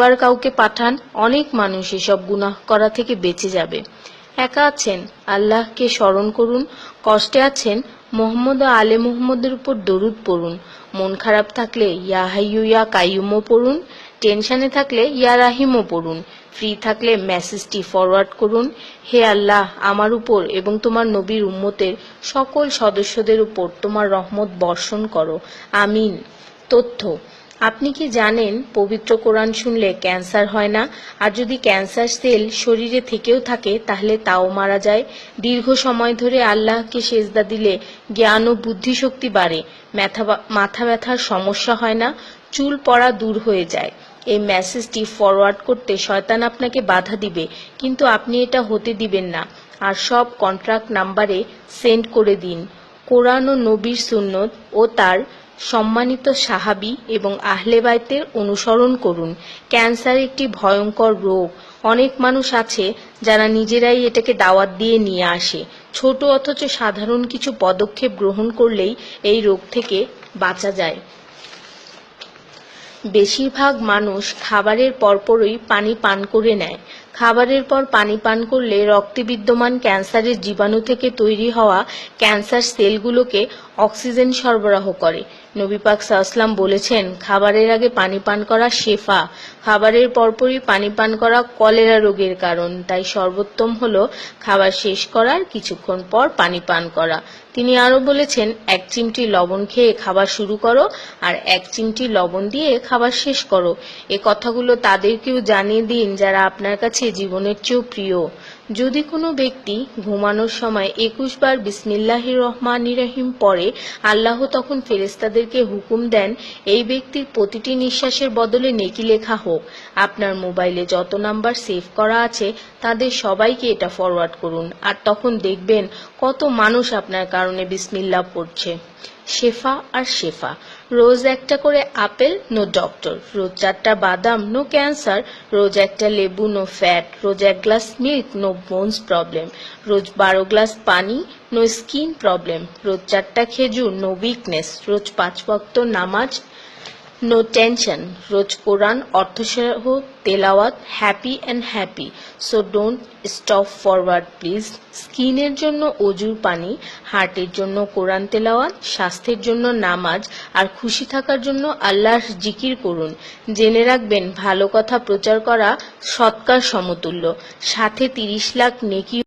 একবার কাউকে পাঠান, অনেক মানুষ এসব গুনাহ করা থেকে বেঁচে যাবে। একা আছেন, আল্লাহকে স্মরণ করুন। কষ্টে আছেন, মোহাম্মদ ও আলে মুহাম্মদের উপর দরুদ পড়ুন। মন খারাপ থাকলে ইয়া হাইয়ু ইয়া কাইয়ুমও পড়ুন। টেনশনে থাকলে ইয়া রাহিমও পড়ুন। ফ্রি থাকলে মেসেজটি ফরওয়ার্ড করুন, হে আল্লাহ, আমার উপর এবং তোমার নবীর উম্মতের সকল সদস্যদের উপর তোমার রহমত বর্ষণ করো, আমিন। তথ্য: আপনি কি জানেন পবিত্র কোরআন শুনলে ক্যান্সার হয় না? আর যদি ক্যান্সার সেল শরীরে থেকেও থাকে তাহলে তাও মারা যায়। দীর্ঘ সময় ধরে আল্লাহকে সেজদা দিলে জ্ঞান ও বুদ্ধিশক্তি বাড়ে। মাথা ব্যথার সমস্যা হয় না, চুল পড়া দূর হয়ে যায়। এই মেসেজটি ফরওয়ার্ড করতে শয়তান আপনাকে বাধা দিবে, কিন্তু আপনি এটা হতে দিবেন না। আর সব কন্ট্রাক্ট নাম্বারে সেন্ড করে দিন। কোরআন ও নবীর সুন্নত ও তার সম্মানিত সাহাবী এবং আহলে বাইতের অনুসরণ করুন। ক্যান্সার একটি ভয়ঙ্কর রোগ। অনেক মানুষ আছে যারা নিজেরাই এটাকে দাওয়াত দিয়ে নিয়ে আসে। ছোট অথচ সাধারণ কিছু পদক্ষেপ গ্রহণ করলেই এই রোগ থেকে বাঁচা যায়। বেশিরভাগ মানুষ খাবারের পরপরই পানি পান করে নেয়। খাবারের পর পানি পান করলে রক্তে বিদ্যমান ক্যান্সারের জীবাণু থেকে তৈরি হওয়া ক্যান্সার সেলগুলোকে অক্সিজেন সরবরাহ করে। নবী পাক সাল্লাল্লাহু বলেছেন, খাবারের আগে পানি পান করা শেফা। খাবারের পরপরই পানি পান করা কলেরা রোগের কারণ। তাই সর্বোত্তম হলো খাবার শেষ করার কিছুক্ষণ পর পানি পান করা। তিনি আরো বলেছেন, 1 চিমটি লবণ খেয়ে খাবার শুরু করো আর 1 চিমটি লবণ দিয়ে খাবার শেষ করো। এ কথাগুলো তাদেরকেও জানিয়ে দিন যারা আপনার কাছে জীবনের চেয়েও প্রিয়। যদি কোনো ব্যক্তি ঘুমানোর সময় 21 বার বিসমিল্লাহির রহমানির রহিম পড়ে, আল্লাহ তখন ফেরেশতাদেরকে হুকুম দেন এই ব্যক্তির প্রতিটি নিঃশ্বাসের বদলে নেকি লেখা হোক। আপনার মোবাইলে যত নাম্বার সেভ করা আছে তাদের সবাইকে এটা ফরওয়ার্ড করুন, আর তখন দেখবেন কত মানুষ আপনার কারণে বিসমিল্লাহ পড়ছে। শেফা আর শেফা। রোজ একটা করে আপেল, নো ডক্টর। রোজ 4টা বাদাম, নো ক্যান্সার। রোজ একটা লেবু, নো ফ্যাট। রোজ 1 glass milk, no bones problem. রোজ 12 গ্লাস পানি, নো স্কিন প্রবলেম। রোজ 4টা খেজুর, নো উইকনেস। রোজ 5 ওয়াক্ত নামাজ, নো টেনশন। রোজ কোরআন অর্থসহ তেলাওয়াত, happy and happy. So don't stop forward please. স্কিনের জন্য অজুর পানি, হার্টের জন্য কোরআন তেলাওয়াত, স্বাস্থ্যের জন্য নামাজ, আর খুশি থাকার জন্য আল্লাহর জিকির করুন। জেনে রাখবেন, ভালো কথা প্রচার করা সৎকার সমতুল্য, সাথে 30 লাখ নেকি